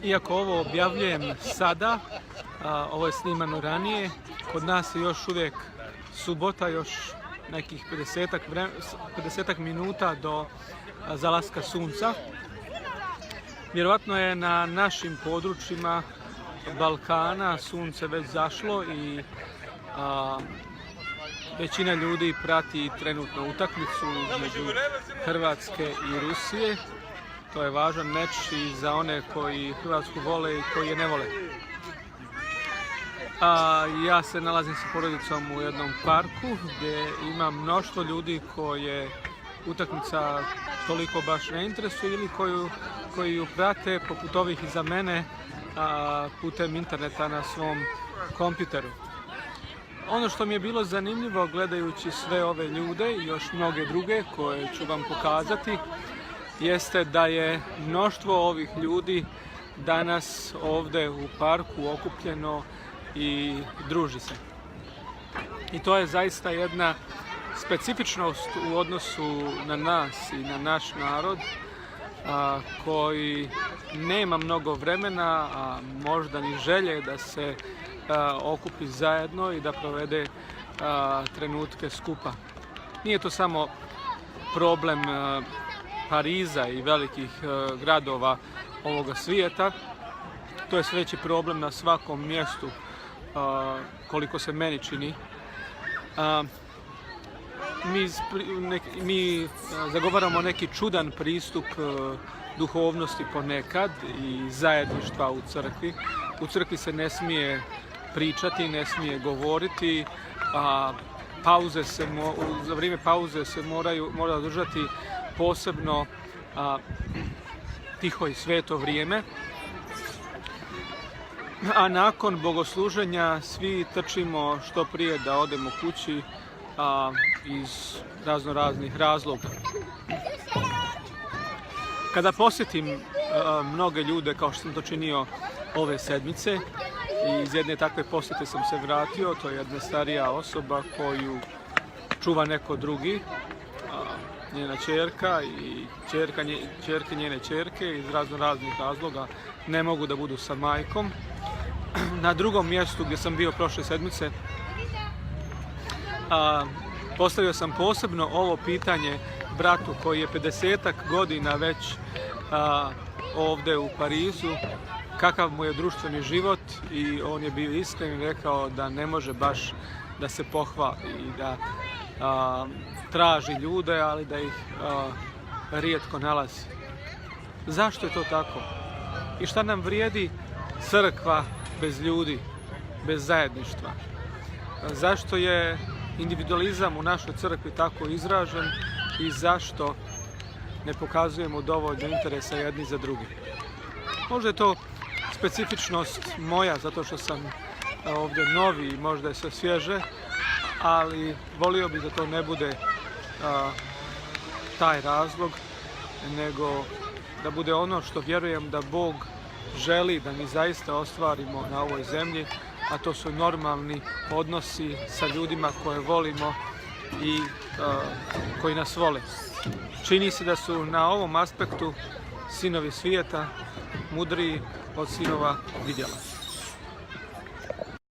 Iako ovo objavljujem sada, ovo je snimano ranije, kod nas je još uvijek subota, još nekih 50 minuta do zalaska sunca. Vjerovatno je na našim područjima Balkana sunce već zašlo i većina ljudi prati trenutno utakmicu između Hrvatske i Rusije. To je važan meč i za one koji Hrvatsku vole i koji je ne vole. Ja se nalazim sa porodicom u jednom parku gdje ima mnoštvo ljudi koje utakmica toliko baš ne interesuje ili koji ju prate poput ovih iza mene putem interneta na svom kompjuteru. Ono što mi je bilo zanimljivo gledajući sve ove ljude i još mnoge druge koje ću vam pokazati jeste da je mnoštvo ovih ljudi danas ovdje u parku okupljeno i druži se. I to je zaista jedna specifičnost u odnosu na nas i na naš narod koji nema mnogo vremena, a možda ni želje da se okupi zajedno i da provede trenutke skupa. Nije to samo problem Pariza i velikih gradova ovoga svijeta, to je sve veći problem na svakom mjestu, koliko se meni čini. Mi zagovaramo neki čudan pristup duhovnosti ponekad i zajedništva u crkvi. U crkvi se ne smije pričati, ne smije govoriti, za vrijeme pauze se mora održati posebno tiho i sveto vrijeme. A nakon bogosluženja svi trčimo što prije da odemo kući iz raznih razloga. Kada posjetim mnoge ljude kao što sam to činio ove sedmice, i iz jedne takve posjete sam se vratio, to je jedna starija osoba koju čuva neko drugi, njena ćerka i ćerke njene ćerke iz raznih razloga ne mogu da budu sa majkom. Na drugom mjestu gdje sam bio prošle sedmice postavio sam posebno ovo pitanje bratu koji je 50-ak godina već ovdje u Parizu, kakav mu je društveni život, i on je bio iskren i rekao da ne može baš da se pohvali i da traži ljude, ali da ih rijetko nalazi. Zašto je to tako? I šta nam vrijedi crkva bez ljudi, bez zajedništva? Zašto je individualizam u našoj crkvi tako izražen i zašto ne pokazujemo dovoljno interesa jedni za drugi? Možda je to specifičnost moja, zato što sam ovdje novi i možda je sve svježe, ali volio bih da to ne bude taj razlog, nego da bude ono što vjerujem da Bog želi da mi zaista ostvarimo na ovoj zemlji, a to su normalni odnosi sa ljudima koje volimo i koji nas vole. Čini se da su na ovom aspektu sinovi svijeta mudriji od sinova vidjela.